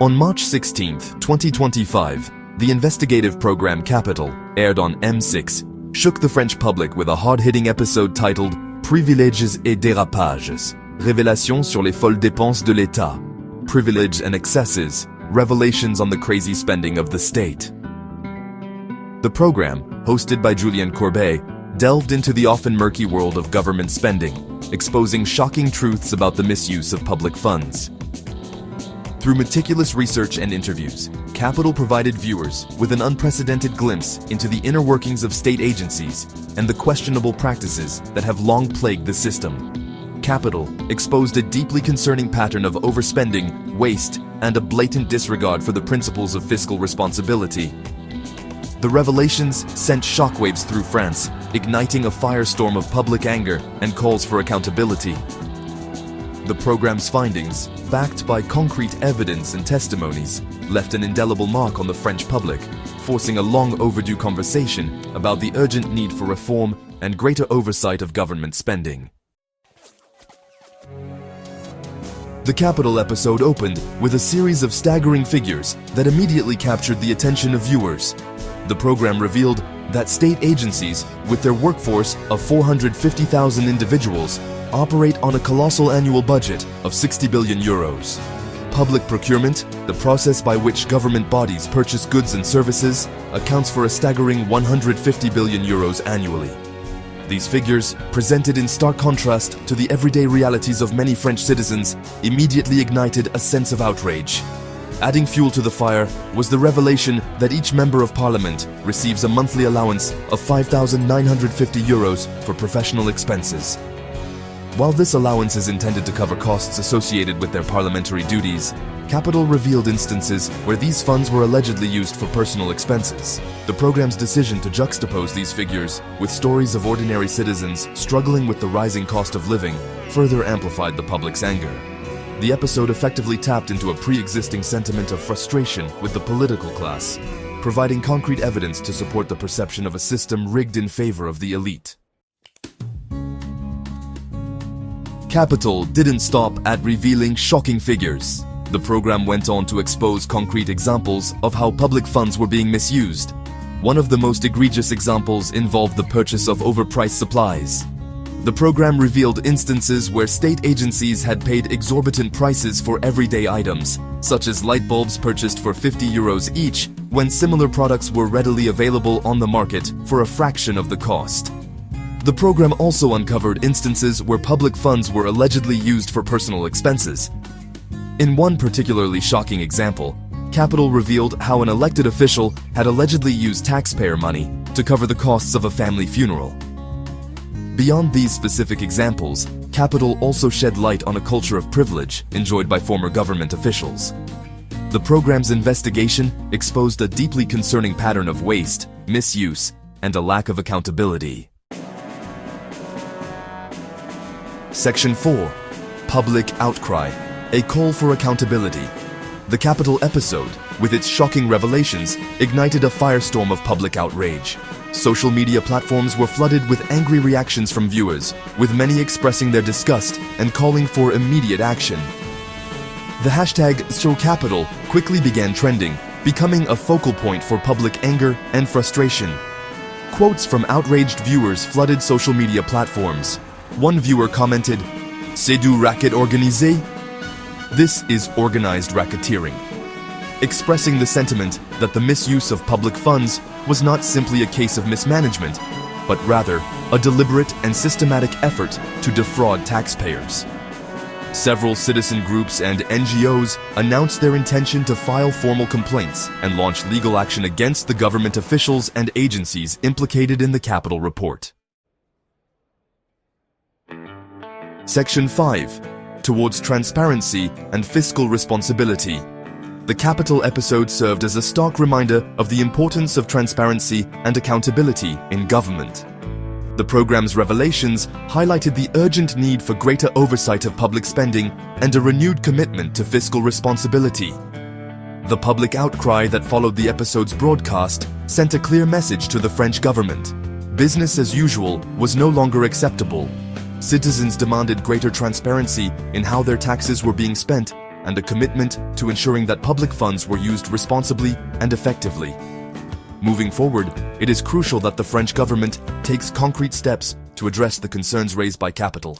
On March 16, 2025, the investigative program Capital, aired on M6, shook the French public with a hard-hitting episode titled Privilèges et dérapages, Révélations sur les folles dépenses de l'État, Privilege and Excesses, Revelations on the Crazy Spending of the State. The program, hosted by Julien Courbet, delved into the often murky world of government spending, exposing shocking truths about the misuse of public funds. Through meticulous research and interviews, Capital provided viewers with an unprecedented glimpse into the inner workings of state agencies and the questionable practices that have long plagued the system. Capital exposed a deeply concerning pattern of overspending, waste, and a blatant disregard for the principles of fiscal responsibility. The revelations sent shockwaves through France, igniting a firestorm of public anger and calls for accountability. The program's findings, backed by concrete evidence and testimonies, left an indelible mark on the French public, forcing a long overdue conversation about the urgent need for reform and greater oversight of government spending. The Capital episode opened with a series of staggering figures that immediately captured the attention of viewers. The program revealed that state agencies, with their workforce of 450,000 individuals, operate on a colossal annual budget of 60 billion euros. Public procurement, the process by which government bodies purchase goods and services, accounts for a staggering 150 billion euros annually. These figures, presented in stark contrast to the everyday realities of many French citizens, immediately ignited a sense of outrage. Adding fuel to the fire was the revelation that each member of parliament receives a monthly allowance of 5,950 euros for professional expenses. While this allowance is intended to cover costs associated with their parliamentary duties, Capital revealed instances where these funds were allegedly used for personal expenses. The program's decision to juxtapose these figures with stories of ordinary citizens struggling with the rising cost of living further amplified the public's anger. The episode effectively tapped into a pre-existing sentiment of frustration with the political class, providing concrete evidence to support the perception of a system rigged in favor of the elite. Capital didn't stop at revealing shocking figures. The program went on to expose concrete examples of how public funds were being misused. One of the most egregious examples involved the purchase of overpriced supplies. The program revealed instances where state agencies had paid exorbitant prices for everyday items, such as light bulbs purchased for 50 euros each, when similar products were readily available on the market for a fraction of the cost. The program also uncovered instances where public funds were allegedly used for personal expenses. In one particularly shocking example, Capital revealed how an elected official had allegedly used taxpayer money to cover the costs of a family funeral. Beyond these specific examples, Capital also shed light on a culture of privilege enjoyed by former government officials. The program's investigation exposed a deeply concerning pattern of waste, misuse, and a lack of accountability. Section 4. Public Outcry, a call for accountability. The Capital episode, with its shocking revelations, ignited a firestorm of public outrage. Social media platforms were flooded with angry reactions from viewers, with many expressing their disgust and calling for immediate action. The hashtag #ShowCapital quickly began trending, becoming a focal point for public anger and frustration. Quotes from outraged viewers flooded social media platforms. One viewer commented, "C'est du racket organisé?" This is organized racketeering, expressing the sentiment that the misuse of public funds was not simply a case of mismanagement, but rather a deliberate and systematic effort to defraud taxpayers. Several citizen groups and NGOs announced their intention to file formal complaints and launch legal action against the government officials and agencies implicated in the Capital report. Section 5. Towards Transparency and Fiscal Responsibility. The Capital episode served as a stark reminder of the importance of transparency and accountability in government. The program's revelations highlighted the urgent need for greater oversight of public spending and a renewed commitment to fiscal responsibility. The public outcry that followed the episode's broadcast sent a clear message to the French government. Business as usual was no longer acceptable. Citizens demanded greater transparency in how their taxes were being spent and a commitment to ensuring that public funds were used responsibly and effectively. Moving forward, it is crucial that the French government takes concrete steps to address the concerns raised by capital.